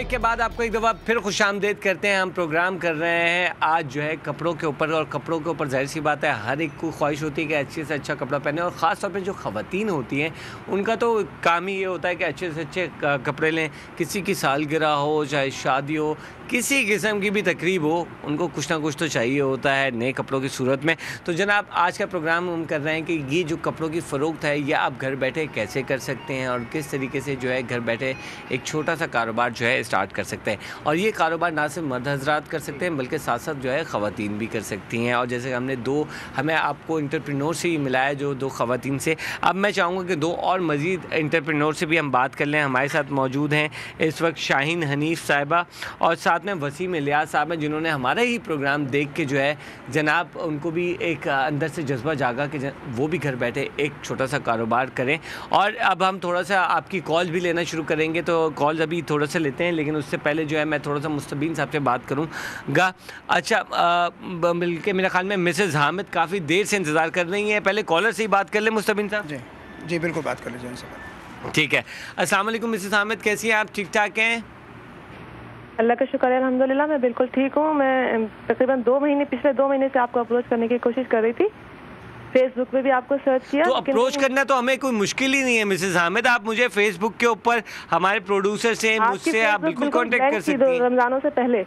Break के बाद आपको एक दफ़ा फिर खुशामदीद करते हैं। हम प्रोग्राम कर रहे हैं आज जो है कपड़ों के ऊपर, और कपड़ों के ऊपर जाहिर सी बात है हर एक को ख्वाहिश होती है कि अच्छे से अच्छा कपड़ा पहने, और ख़ास तौर पे जो ख़वातीन होती हैं उनका तो काम ही ये होता है कि अच्छे से अच्छे कपड़े लें। किसी की सालगिरह हो, चाहे शादी हो, किसी किस्म की भी तकरीब हो, उनको कुछ ना कुछ तो चाहिए होता है नए कपड़ों की सूरत में। तो जनाब आज का प्रोग्राम हम कर रहे हैं कि ये जो कपड़ों की फ़रोख्त है ये आप घर बैठे कैसे कर सकते हैं, और किस तरीके से जो है घर बैठे एक छोटा सा कारोबार जो है स्टार्ट कर सकते हैं। और ये कारोबार ना सिर्फ मर्द हज़रात कर सकते हैं बल्कि साथ साथ जो है ख़वातीन भी कर सकती हैं। और जैसे हमें आपको एंटरप्रेन्योर से ही मिला है जो दो ख़वातीन से, अब मैं चाहूँगा कि दो और मज़ीद एंटरप्रेन्योर से भी हम बात कर लें। हमारे साथ मौजूद हैं इस वक्त शाहीन हनीफ साहिबा और साथ में वसीम इलियास साहब हैं, जिन्होंने हमारा ही प्रोग्राम देख के जो है जनाब उनको भी एक अंदर से जज्बा जागा कि वो भी घर बैठे एक छोटा सा कारोबार करें। और अब हम थोड़ा सा आपकी कॉल भी लेना शुरू करेंगे, तो कॉल अभी थोड़ा सा लेते हैं, लेकिन उससे पहले जो है मैं थोड़ा सा मुस्तबीन साहब से बात करूँगा। अच्छा, बल्कि मेरे ख्याल में मिसेज़ हामिद काफ़ी देर से इंतज़ार कर रही हैं। पहले कॉलर से ही बात कर लें मुस्तबीन साहब। जी जी बिल्कुल बात कर लीजिए उनसे। ठीक है। अस्सलाम वालेकुम मिसेज़ हामिद, कैसी हैं आप? ठीक ठाक हैं? अल्लाह का शुक्र है, अल्हम्दुलिल्लाह मैं बिल्कुल ठीक हूँ। मैं तकरीबन पिछले 2 महीने से आपको अप्रोच करने की कोशिश कर रही थी। फेसबुक पे भी आपको सर्च किया। तो अप्रोच करना तो हमें कोई मुश्किल ही नहीं है मिसेस हामिद। आप मुझे फेसबुक के ऊपर हमारे प्रोड्यूसर से, मुझसे आप बिल्कुल कांटेक्ट कर सकती हैं। रमजानों से पहले।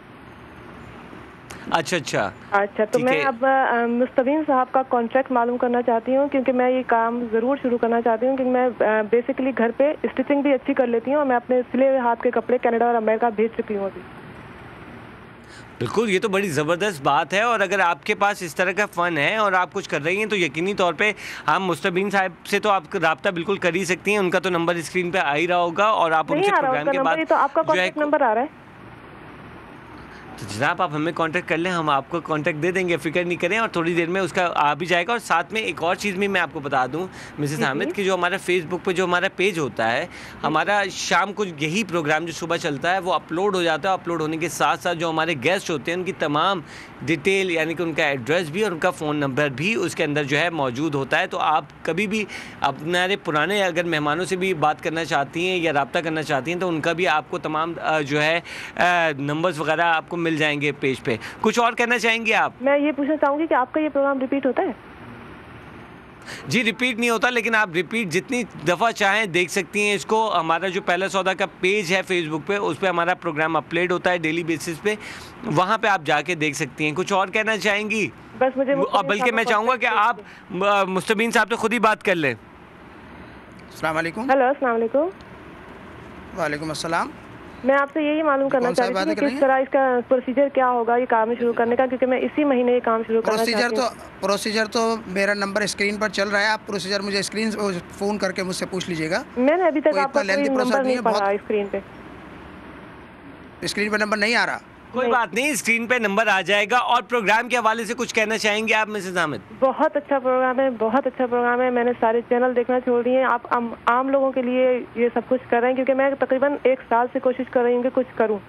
अच्छा, तो मैं अब मुस्तबीन साहब का कॉन्ट्रैक्ट मालूम करना चाहती हूँ, क्योंकि मैं ये काम ज़रूर शुरू करना चाहती हूँ, क्योंकि मैं बेसिकली घर पे स्टिचिंग भी अच्छी कर लेती हूँ और मैं अपने सिले हुए हाथ के कपड़े कनाडा और अमेरिका भेज चुकी हूँ अभी। बिल्कुल, ये तो बड़ी ज़बरदस्त बात है। और अगर आपके पास इस तरह का फ़न है और आप कुछ कर रही हैं तो यकीनी तौर पे हम मुस्तबीन साहब से तो आप रब्ता बिल्कुल कर ही सकती हैं। उनका तो नंबर स्क्रीन पे आ ही रहा होगा और आप उनसे प्रोग्राम के बाद तो आपका कॉन्टैक्ट नंबर आ रहा है। तो जनाब आप हमें कांटेक्ट कर लें, हम आपको कांटेक्ट दे देंगे, फ़िक्र नहीं करें, और थोड़ी देर में उसका आ भी जाएगा। और साथ में एक और चीज़ भी मैं आपको बता दूं मिसेस हामिद कि जो हमारा फेसबुक पे जो हमारा पेज होता है, हमारा शाम को यही प्रोग्राम जो सुबह चलता है वो अपलोड हो जाता है। अपलोड होने के साथ साथ जो हमारे गेस्ट होते हैं उनकी तमाम डिटेल, यानी कि उनका एड्रेस भी और उनका फ़ोन नंबर भी उसके अंदर जो है मौजूद होता है। तो आप कभी भी अपने पुराने अगर मेहमानों से भी बात करना चाहती हैं या रब्ता करना चाहती हैं तो उनका भी आपको तमाम जो है नंबर्स वगैरह आपको मिल जाएंगे पेज पे। कुछ और कहना चाहेंगे आप? मैं ये पूछना चाहूँगी कि आपका ये प्रोग्राम रिपीट होता है? जी रिपीट नहीं होता, लेकिन आप रिपीट जितनी दफ़ा चाहें देख सकती हैं इसको। हमारा जो पहला सौदा का पेज है फेसबुक पे, उस पे हमारा प्रोग्राम अपलोड होता है डेली बेसिस पे, वहाँ पे आप जाके देख सकती हैं। कुछ और कहना चाहेंगी? बस मुझे बल्कि मैं चाहूँगा कि आप मुस्तबीन साहब से खुद ही बात कर लें। अस्सलाम वालेकुम। हेलो, अस्सलाम वालेकुम। वालेकुम अस्सलाम। मैं आपसे यही मालूम करना चाहती थी कि किस तरह इसका प्रोसीजर क्या होगा ये काम शुरू करने का, क्योंकि मैं इसी महीने ये काम शुरू करना चाहती हूँ। प्रोसीजर तो मेरा नंबर स्क्रीन पर चल रहा है। आप प्रोसीजर मुझे फ़ोन करके मुझसे पूछ लीजिएगा। मैंने अभी तक आपका कोई नंबर नहीं पढ़ा स्क्रीन पे। स्क्रीन पर नंबर नहीं आ रहा? कोई बात नहीं, स्क्रीन पे नंबर आ जाएगा। और प्रोग्राम के हवाले से कुछ कहना चाहेंगे आप मिसेस हामिद? बहुत अच्छा प्रोग्राम है, बहुत अच्छा प्रोग्राम है। मैंने सारे चैनल देखना छोड़ दिए हैं। आप आम लोगों के लिए ये सब कुछ कर रहे हैं, क्योंकि मैं तकरीबन 1 साल से कोशिश कर रही हूँ कि कुछ करूँ,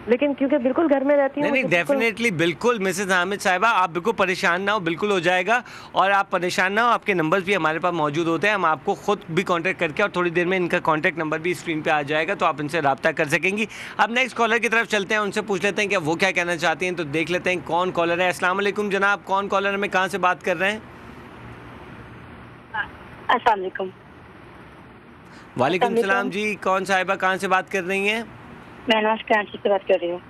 लेकिन क्योंकि बिल्कुल घर में रहती हूँ। नहीं, डेफिनेटली बिल्कुल मिसेस हामिद साहिबा, आप बिल्कुल परेशान ना हो, बिल्कुल हो जाएगा। और आप परेशान ना हो, आपके नंबर्स भी हमारे पास मौजूद होते हैं। हम आपको खुद भी कांटेक्ट करके, और थोड़ी देर में इनका कांटेक्ट नंबर भी स्क्रीन पे आ जाएगा, तो आप इनसे रब्ता कर सकेंगी। अब नेक्स्ट कॉलर की तरफ चलते हैं, उनसे पूछ लेते हैं कि वो क्या कहना चाहती हैं। तो देख लेते हैं कौन कॉलर है। अस्सलाम वालेकुम जनाब, कौन कॉलर है, कहाँ से बात कर रहे हैं? अस्सलाम वालेकुम। वालेकुम सलाम जी, कौन साहिबा कहाँ से बात कर रही हैं? महनाज कराची से बात कर रही हूँ।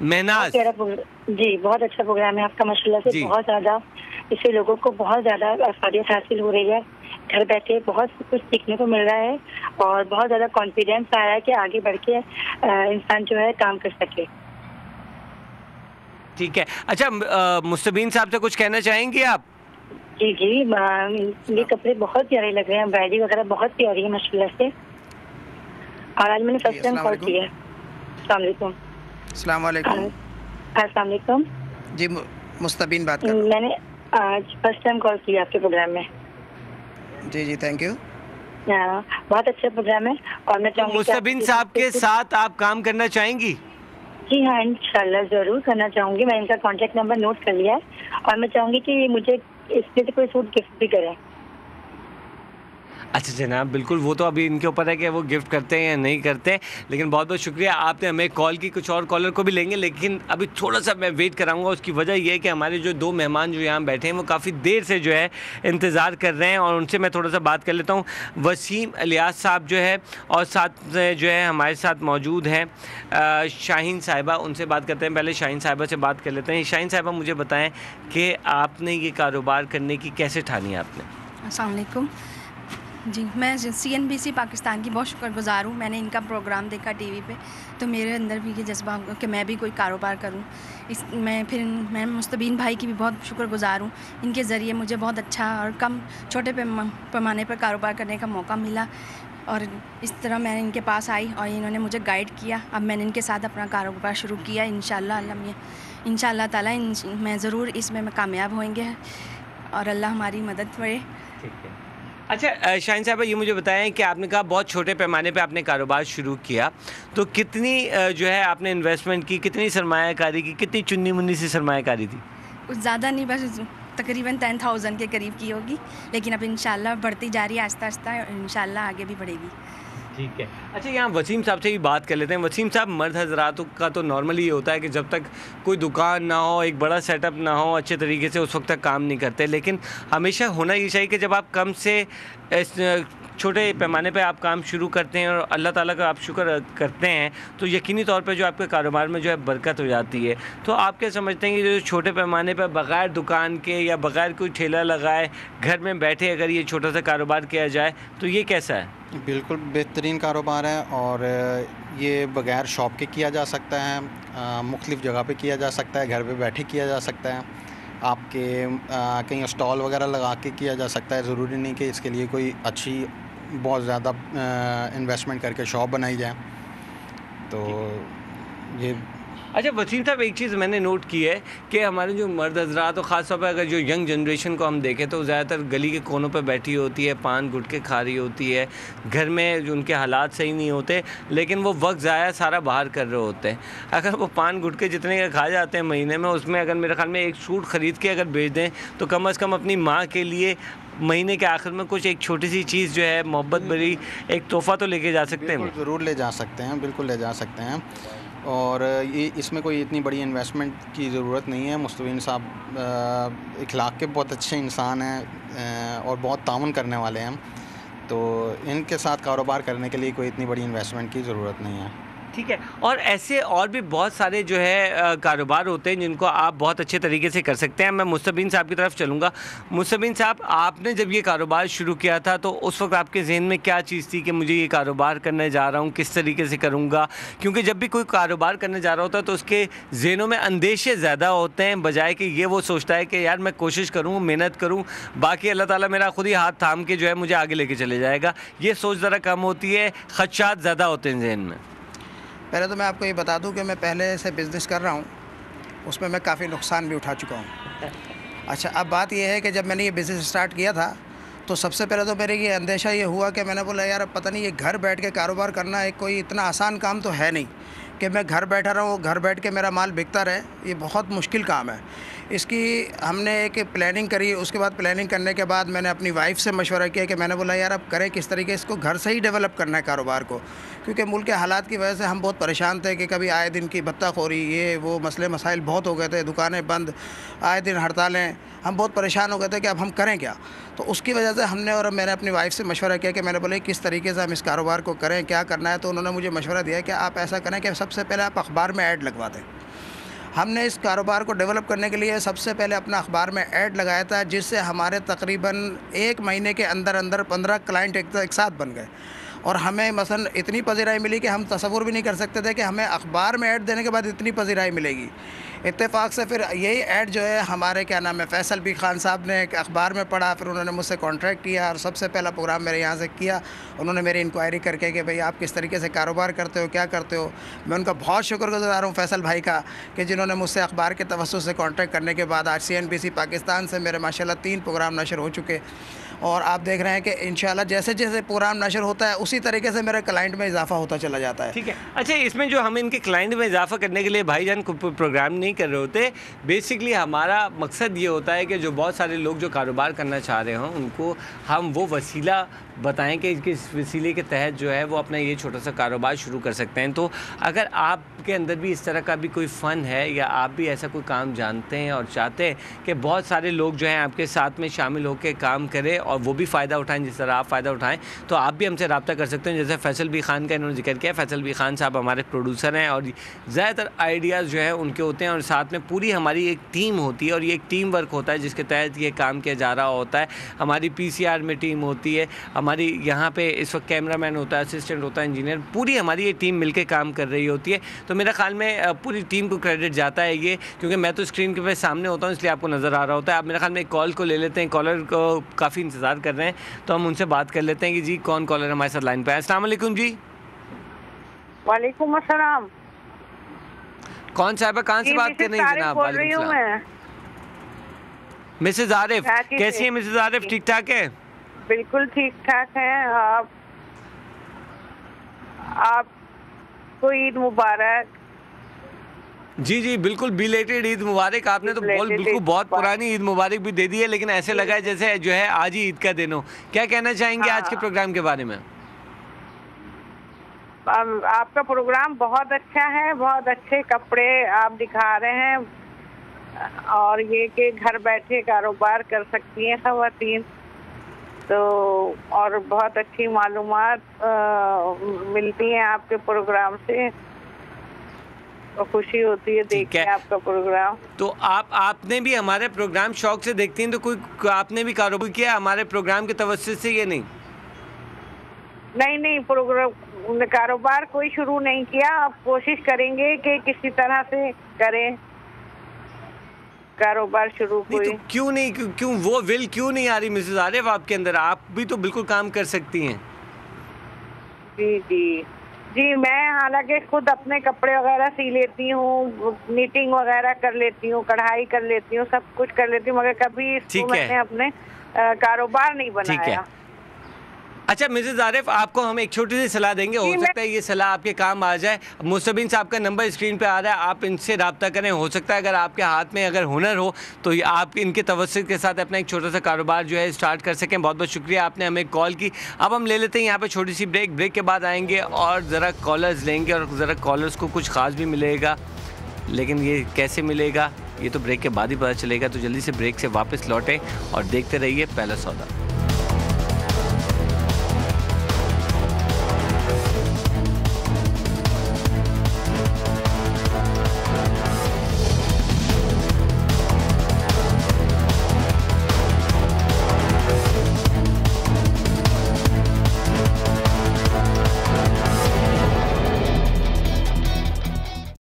महनाज जी, बहुत अच्छा प्रोग्राम है आपका माशाल्लाह से। बहुत ज़्यादा इससे लोगों को बहुत ज़्यादा अफादियत हासिल हो रही है। घर बैठे बहुत कुछ सीखने को मिल रहा है और बहुत ज़्यादा कॉन्फिडेंस आ रहा है कि आगे बढ़ के इंसान जो है काम कर सके। ठीक है। अच्छा, मुस्तबीन साहब से कुछ कहना चाहेंगी आप? जी जी, ये कपड़े बहुत प्यारे लग रहे हैं, एम्ब्रॉयडरी वगैरह बहुत प्यारी है माशाल्लाह से। और आज मैंने फर्स्ट टाइम कॉल किया है। अस्सलाम वालेकुम। अस्सलाम वालेकुम। अस्सलाम वालेकुम जी, मुस्तबीन बात कर रहा हूं। मैंने आज फर्स्ट टाइम कॉल किया आपके प्रोग्राम में। जी जी, थैंक यू। बहुत अच्छा प्रोग्राम है। और मैं चाहूँगी मुस्तबीन साहब के साथ आप काम करना चाहेंगी? जी हाँ, इंशाल्लाह ज़रूर करना चाहूँगी। मैं इनका कॉन्टैक्ट नंबर नोट कर लिया है और मैं चाहूँगी कि मुझे इसमें से कोई सूट गिफ्ट भी करें। अच्छा जनाब, बिल्कुल, वो तो अभी इनके ऊपर है कि वो गिफ्ट करते हैं या नहीं करते, लेकिन बहुत बहुत शुक्रिया आपने हमें कॉल की। कुछ और कॉलर को भी लेंगे, लेकिन अभी थोड़ा सा मैं वेट कराऊंगा। उसकी वजह ये है कि हमारे जो 2 मेहमान जो यहाँ बैठे हैं वो काफ़ी देर से जो है इंतज़ार कर रहे हैं, और उनसे मैं थोड़ा सा बात कर लेता हूँ। वसीम इलियास साहब जो है, और साथ जो है हमारे साथ मौजूद हैं शाहीन साहिबा, उनसे बात करते हैं। पहले शाहीन साहिबा से बात कर लेते हैं। शाहीन साहिबा, मुझे बताएँ कि आपने ये कारोबार करने की कैसे ठानी आपने? अस्सलाम वालेकुम जी, मैं CNBC पाकिस्तान की बहुत शुक्रगुज़ार हूँ। मैंने इनका प्रोग्राम देखा टीवी पे, तो मेरे अंदर भी ये जज्बा हुआ कि मैं भी कोई कारोबार करूँ। मैं मुस्तबीन भाई की भी बहुत शुक्रगुज़ार हूँ। इनके ज़रिए मुझे बहुत अच्छा और कम छोटे पैमाने पर कारोबार करने का मौका मिला, और इस तरह मैं इनके पास आई और इन्होंने मुझे गाइड किया। अब मैंने इनके साथ अपना कारोबार शुरू किया। इंशाअल्लाह ताला मैं ज़रूर इसमें कामयाब होंगे, और अल्लाह हमारी मदद करे। ठीक है। अच्छा शाहीन साहब, ये मुझे बताएं कि आपने कहा बहुत छोटे पैमाने पे आपने कारोबार शुरू किया, तो कितनी जो है आपने इन्वेस्टमेंट की, कितनी सरमायाकारी की, कितनी चुन्नी मुन्नी सी सरमायाकारी थी? कुछ ज़्यादा नहीं, बस तकरीबन 10,000 के करीब की होगी, लेकिन अब इंशाल्लाह बढ़ती जा रही है आहिस्ता आहिस्ता, इंशाल्लाह आगे भी बढ़ेगी। ठीक है। अच्छा, यहाँ वसीम साहब से भी बात कर लेते हैं। वसीम साहब, मर्द हजरातों का तो नॉर्मली ये होता है कि जब तक कोई दुकान ना हो, एक बड़ा सेटअप ना हो अच्छे तरीके से, उस वक्त तक काम नहीं करते, लेकिन हमेशा होना ये चाहिए कि जब आप कम से छोटे पैमाने पे आप काम शुरू करते हैं और अल्लाह ताला का आप शुक्र करते हैं, तो यकीनी तौर पे जो आपके कारोबार में जो है बरकत हो जाती है। तो आप क्या समझते हैं कि जो छोटे पैमाने पे बग़ैर दुकान के या बग़ैर कोई ठेला लगाए घर में बैठे अगर ये छोटा सा कारोबार किया जाए तो ये कैसा है? बिल्कुल बेहतरीन कारोबार है, और ये बग़ैर शॉप के किया जा सकता है, मुख्तलिफ़ जगह पे किया जा सकता है, घर पे बैठे किया जा सकता है, आपके कहीं स्टॉल वगैरह लगा के किया जा सकता है। ज़रूरी नहीं कि इसके लिए कोई अच्छी बहुत ज़्यादा इन्वेस्टमेंट करके शॉप बनाई जाए। तो ये अच्छा वसीम साहब, एक चीज़ मैंने नोट की है कि हमारे जो मर्द हजरात और ख़ास तौर पर अगर जो यंग जनरेशन को हम देखें तो ज़्यादातर गली के कोनों पर बैठी होती है, पान गुटखे खा रही होती है, घर में जो उनके हालात सही नहीं होते, लेकिन वो वक्त ज़ाया सारा बाहर कर रहे होते हैं। अगर वो पान गुटखे जितने का खा जाते हैं महीने में, उसमें अगर मेरे ख्याल में एक सूट ख़रीद के अगर बेच दें तो कम अज़ कम अपनी माँ के लिए महीने के आखिर में कुछ एक छोटी सी चीज़ जो है मोहब्बत भरी एक तोहफ़ा तो लेके जा सकते हैं। ज़रूर ले जा सकते हैं, बिल्कुल ले जा सकते हैं, और ये इसमें कोई इतनी बड़ी इन्वेस्टमेंट की ज़रूरत नहीं है। मुस्तबीन साहब इखलाक के बहुत अच्छे इंसान हैं और बहुत ताउन करने वाले हैं, तो इनके साथ कारोबार करने के लिए कोई इतनी बड़ी इन्वेस्टमेंट की ज़रूरत नहीं है। ठीक है। और ऐसे और भी बहुत सारे जो है कारोबार होते हैं जिनको आप बहुत अच्छे तरीके से कर सकते हैं। मैं मुस्तबीन साहब की तरफ चलूँगा। मुस्तबीन साहब, आपने जब ये कारोबार शुरू किया था तो उस वक्त आपके जहन में क्या चीज़ थी कि मुझे ये कारोबार करने जा रहा हूँ, किस तरीके से करूँगा? क्योंकि जब भी कोई कारोबार करने जा रहा होता है तो उसके जहनों में अंदेशे ज़्यादा होते हैं, बजाय कि ये वो सोचता है कि यार मैं कोशिश करूँ, मेहनत करूँ, बाकी अल्लाह ताला मेरा खुद ही हाथ थाम के जो है मुझे आगे लेके चले जाएगा। ये सोच ज़रा कम होती है, खदशात ज़्यादा होते हैं जहन में। पहले तो मैं आपको ये बता दूं कि मैं पहले से बिज़नेस कर रहा हूं, उसमें मैं काफ़ी नुकसान भी उठा चुका हूं। अच्छा, अब बात ये है कि जब मैंने ये बिज़नेस स्टार्ट किया था तो सबसे पहले तो मेरे ये अंदेशा ये हुआ कि मैंने बोला यार पता नहीं ये घर बैठ के कारोबार करना एक कोई इतना आसान काम तो है नहीं कि मैं घर बैठा रहूँ, घर बैठ के मेरा माल बिकता रहे। ये बहुत मुश्किल काम है। इसकी हमने एक प्लानिंग करी। उसके बाद प्लानिंग करने के बाद मैंने अपनी वाइफ से मशवरा किया कि मैंने बोला यार अब करें किस तरीके, इसको घर से ही डेवलप करना है कारोबार को, क्योंकि मुल्क के हालात की वजह से हम बहुत परेशान थे कि कभी आए दिन की बत्ताखोरी, ये वो मसले मसाइल बहुत हो गए थे, दुकानें बंद, आए दिन हड़तालें, हम बहुत परेशान हो गए थे कि अब हम करें क्या। तो उसकी वजह से हमने और मैंने अपनी वाइफ से मशवरा किया कि मैंने बोले किस तरीके से हम इस कारोबार को करें, क्या करना है। तो उन्होंने मुझे मशवरा दिया कि आप ऐसा करें कि सबसे पहले आप अखबार में ऐड लगवा दें। हमने इस कारोबार को डेवलप करने के लिए सबसे पहले अपना अखबार में ऐड लगाया था, जिससे हमारे तकरीबन 1 महीने के अंदर अंदर 15 क्लाइंट एक साथ बन गए, और हमें मसलन इतनी पजीराई मिली कि हम तसव्वुर भी नहीं कर सकते थे कि हमें अखबार में ऐड देने के बाद इतनी पजीराई मिलेगी। इत्तेफाक से फिर यही ऐड जो है हमारे क्या नाम है फैसल बी खान साहब ने एक अखबार में पढ़ा, फिर उन्होंने मुझसे कॉन्ट्रैक्ट किया और सबसे पहला प्रोग्राम मेरे यहाँ से किया। उन्होंने मेरी इंक्वायरी करके कि भाई आप किस तरीके से कारोबार करते हो, क्या करते हो। मैं उनका बहुत शुक्रगुजार हूँ फैसल भाई का कि जिन्होंने मुझसे अखबार के तवज्जुह से कॉन्ट्रैक्ट करने के बाद आज CNBC पाकिस्तान से मेरे माशाल्लाह 3 प्रोग्राम नशर हो चुके, और आप देख रहे हैं कि इंशाल्लाह जैसे जैसे प्रोग्राम नशर होता है उसी तरीके से मेरे क्लाइंट में इजाफा होता चला जाता है। ठीक है। अच्छा, इसमें जो हम इनके क्लाइंट में इजाफा करने के लिए भाईजान प्रोग्राम नहीं कर रहे होते, बेसिकली हमारा मकसद ये होता है कि जो बहुत सारे लोग जो कारोबार करना चाह रहे हों उनको हम वो वसीला बताएं कि किस वसीले के तहत जो है वो अपना ये छोटा सा कारोबार शुरू कर सकते हैं। तो अगर आपके अंदर भी इस तरह का भी कोई फ़न है या आप भी ऐसा कोई काम जानते हैं और चाहते हैं कि बहुत सारे लोग जो हैं आपके साथ में शामिल होकर काम करें और वो भी फ़ायदा उठाएं जिस तरह आप फ़ायदा उठाएं, तो आप भी हमसे रब्ता कर सकते हैं। जैसे फैसल बी खान का इन्होंने जिक्र किया, फैसल बी खान साहब हमारे प्रोड्यूसर हैं और ज़्यादातर आइडियाज़ जो है उनके होते हैं और साथ में पूरी हमारी एक टीम होती है और ये एक टीम वर्क होता है जिसके तहत ये काम किया जा रहा होता है। हमारी PCR में टीम होती है, हमारी यहाँ पे इस वक्त कैमरामैन होता है, असिस्टेंट होता है, इंजीनियर, पूरी हमारी ये टीम मिलकर काम कर रही होती है। तो मेरे ख्याल में पूरी टीम को क्रेडिट जाता है ये, क्योंकि मैं तो स्क्रीन के पे सामने होता हूँ इसलिए आपको नज़र आ रहा होता है। आप मेरे ख्याल में एक कॉल को ले लेते हैं, कॉलर को काफ़ी इंतज़ार कर रहे हैं तो हम उनसे बात कर लेते हैं कि जी कौन कॉलर हमारे साथ लाइन पर है। अस्सलाम वालेकुम जी। वालेकुम अस्सलाम। कौन साहब कहाँ से बात कर रही हैं जनाब? वालेकुम। मिसेज आरिफ, कैसी है मिसेज आरिफ? ठीक ठाक है? बिल्कुल ठीक ठाक है। आपको ईद मुबारक। जी जी बिल्कुल, बिलेटेड ईद मुबारक। आपने तो बिल्कुल बहुत पुरानी ईद मुबारक भी दे दी है, लेकिन ऐसे लगा है जैसे जो है आज ही ईद का दिन हो। क्या कहना चाहेंगे आज के प्रोग्राम के बारे में? आपका प्रोग्राम बहुत अच्छा है, बहुत अच्छे कपड़े आप दिखा रहे हैं और ये कि घर बैठे कारोबार कर सकती हैं ख़वातीन, तो और बहुत अच्छी मालूमात मिलती हैं आपके प्रोग्राम से, तो खुशी होती है देख के आपका प्रोग्राम। तो आपने भी हमारे प्रोग्राम शौक से देखती हैं, तो कोई आपने भी कारोबार किया हमारे प्रोग्राम के तवज्जुह से? ये नहीं प्रोग्राम कारोबार कोई शुरू नहीं किया। आप कोशिश करेंगे कि किसी तरह से करें कारोबार शुरू। कोई तो क्यों नहीं, क्यों वो विल क्यों नहीं आ रही मिसेज आरिफ आपके अंदर? आप भी तो बिल्कुल काम कर सकती हैं। जी मैं हालांकि खुद अपने कपड़े वगैरह सी लेती हूँ, नीटिंग वगैरह कर लेती हूँ, कढ़ाई कर लेती हूँ, सब कुछ कर लेती हूँ, मगर कभी इसको मैंने अपने कारोबार नहीं बनाया। अच्छा मिसेज आरिफ, आपको हम एक छोटी सी सलाह देंगे, हो सकता है ये सलाह आपके काम आ जाए। मुस्तबिन साहब का नंबर स्क्रीन पे आ रहा है, आप इनसे रब्ता करें। हो सकता है अगर आपके हाथ में अगर हुनर हो तो आप इनके तवज्जुह के साथ अपना एक छोटा सा कारोबार जो है स्टार्ट कर सकें। बहुत बहुत शुक्रिया, आपने हमें कॉल की। अब हम ले लेते हैं यहाँ पर छोटी सी ब्रेक के बाद आएँगे और ज़रा कॉलर्स लेंगे और ज़रा कॉलर्स को कुछ ख़ास भी मिलेगा, लेकिन ये कैसे मिलेगा ये तो ब्रेक के बाद ही पता चलेगा। तो जल्दी से ब्रेक से वापस लौटें और देखते रहिए पहला सौदा।